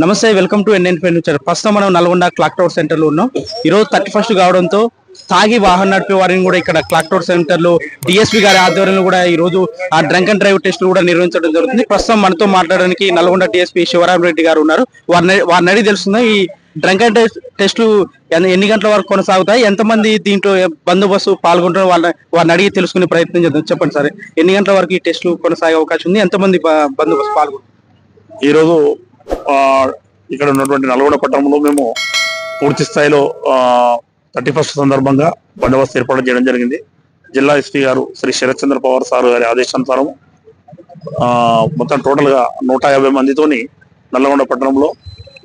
నమస్తే, welcome to NN furniture. ప్రస్తుతం మనం నల్గొండ క్లాక్ టవర్ సెంటర్ లో ఉన్నాం. ఈ రోజు 31 కావడంతో తాగి వాహనం నడిపే వారిని కూడా ఇక్కడ క్లాక్ టవర్ సెంటర్ లో డిఎస్పీ గారి ఆధ్వర్యంలో కూడా ఈ రోజు ఆ డ్రంక్ అండ్ డ్రైవ్ టెస్టులు కూడా నిర్వహించడం జరుగుతుంది. ప్రస్తుతం మనతో మాట్లాడడానికి నల్గొండ డిఎస్పీ శివరామరెడ్డి గారు ఉన్నారు. వారిని అడిగి తెలుస్తుంది ఈ డ్రంక్ అండ్ డ్రైవ్ టెస్టులు ఎన్ని గంటల వరకు కొనసాగుతాయి, ఎంతమంది దీంట్లో బందోబస్తు పాల్గొంటారు, వారిని అడిగి తెలుసుకునే ప్రయత్నం చేద్దాం. చెప్పండి సార్, ఎన్ని గంటల వరకు ఈ టెస్టులు కొనసాగే అవకాశం ఉంది, ఎంతమంది బందోబస్తు పాల్గొంటారు? ఈరోజు ఇక్కడ ఉన్నటువంటి నల్గొండ పట్టణంలో మేము పూర్తి స్థాయిలో 31 సందర్భంగా బందోబస్తు ఏర్పాటు చేయడం జరిగింది. జిల్లా ఎస్పీ గారు శ్రీ శరత్ చంద్ర పవార్ సార్ గారి ఆదేశానుసారం మొత్తం టోటల్ గా 150 మందితోని నల్గొండ పట్టణంలో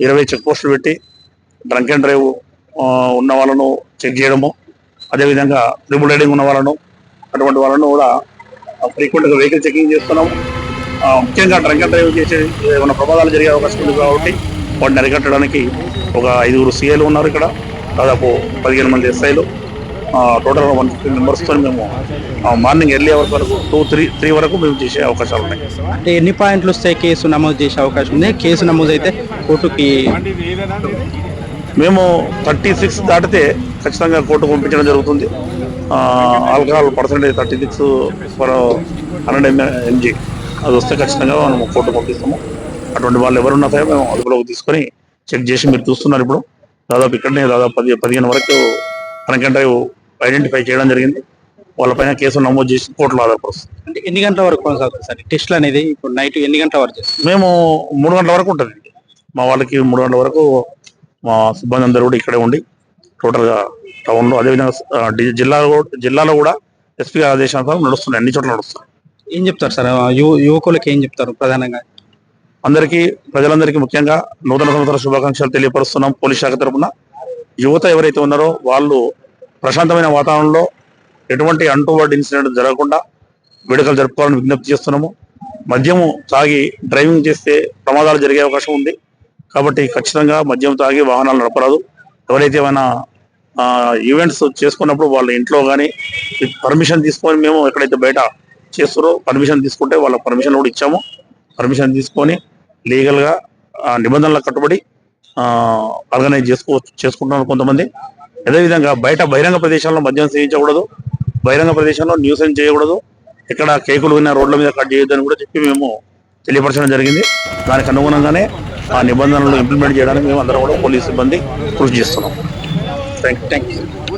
20 చెక్ పోస్టులు పెట్టి డ్రంక్ అండ్ డ్రైవ్ ఉన్న వాళ్ళను చెక్ చేయడము, అదేవిధంగా ట్రిపుల్ రైడింగ్ ఉన్న వాళ్ళను అటువంటి వాళ్ళను కూడా ఫ్రీక్వెంట్ గా వెహికల్ చెకింగ్ చేస్తున్నాము. ముఖ్యంగా డ్రంక్ అండ్ డ్రైవ్ చేసే ఏమైనా ప్రమాదాలు జరిగే అవకాశం ఉంది కాబట్టి వాటిని అరికట్టడానికి ఒక 5 సీఏలు ఉన్నారు. ఇక్కడ దాదాపు 15 మంది ఎస్ఐలు, టోటల్ 150 మెంబర్స్ తో మేము మార్నింగ్ ఎర్లీ అవర్స్ వరకు 2-3 వరకు మేము చేసే అవకాశాలు ఉన్నాయి. అంటే ఎన్ని పాయింట్లు వస్తే కేసు నమోదు చేసే అవకాశం ఉంది? కేసు నమోదు అయితే కోర్టుకి మేము 36 దాటితే ఖచ్చితంగా కోర్టుకు పంపించడం జరుగుతుంది. ఆల్కహాల్ పర్సెంటేజ్ 36/100 mg అది వస్తే ఖచ్చితంగా మనం కోర్టు పంపిస్తాము. అటువంటి వాళ్ళు ఎవరున్నా సరే మేము అదుపులోకి తీసుకొని చెక్ చేసి మీరు చూస్తున్నారు. ఇప్పుడు దాదాపు ఇక్కడనే దాదాపు 10-15 వరకు డ్రంక్ అండ్ డ్రైవ్ ఐడెంటిఫై చేయడం జరిగింది. వాళ్ళపైన కేసు నమోదు చేసి కోర్టులో ఆధారపరుస్తాం. అంటే ఎన్ని గంటల వరకు కొనసాగుతుంది సార్ టెస్ట్లు అనేది? ఇప్పుడు నైట్ ఎన్ని గంటల వరకు చేస్తాం? మేము 3 గంటల వరకు ఉంటుంది. మా వాళ్ళకి 3 గంటల వరకు మా సిబ్బంది అందరూ కూడా ఇక్కడే ఉండి టోటల్గా టౌన్లో, అదేవిధంగా జిల్లాలో కూడా ఎస్పీ ఆదేశానుసారం నడుస్తున్నాయి, అన్ని చోట్ల నడుస్తున్నాయి. ఏం చెప్తారు సార్ యువకులకి, ఏం చెప్తారు ప్రధానంగా? ప్రజలందరికీ ముఖ్యంగా నూతన సంవత్సర శుభాకాంక్షలు తెలియపరుస్తున్నాం. పోలీస్ శాఖ తరఫున యువత ఎవరైతే ఉన్నారో వాళ్ళు ప్రశాంతమైన వాతావరణంలో ఎటువంటి అంటువర్డ్ ఇన్సిడెంట్ జరగకుండా వేడుకలు జరుపుకోవాలని విజ్ఞప్తి చేస్తున్నాము. మద్యము తాగి డ్రైవింగ్ చేస్తే ప్రమాదాలు జరిగే అవకాశం ఉంది కాబట్టి ఖచ్చితంగా మద్యం తాగి వాహనాలు నడపరాదు. ఎవరైతే ఏమైనా ఈవెంట్స్ చేసుకున్నప్పుడు వాళ్ళ ఇంట్లో కానీ పర్మిషన్ తీసుకొని, మేము ఎక్కడైతే బయట చేస్తారో పర్మిషన్ తీసుకుంటే వాళ్ళ పర్మిషన్ కూడా ఇచ్చాము. పర్మిషన్ తీసుకొని లీగల్గా నిబంధనలకు కట్టుబడి ఆర్గనైజ్ చేసుకుంటున్నారు కొంతమంది. అదేవిధంగా బహిరంగ ప్రదేశాల్లో మద్యం సేవించకూడదు, బహిరంగ ప్రదేశంలో న్యూసెన్స్ చేయకూడదు, ఎక్కడ కేకులు విన్న రోడ్ల మీద కట్ చేయొద్దని కూడా చెప్పి మేము తెలియపరచడం జరిగింది. దానికి అనుగుణంగానే ఆ నిబంధనలు ఇంప్లిమెంట్ చేయడానికి మేము అందరం కూడా పోలీస్ సిబ్బంది కృషి చేస్తున్నాం. Thank you.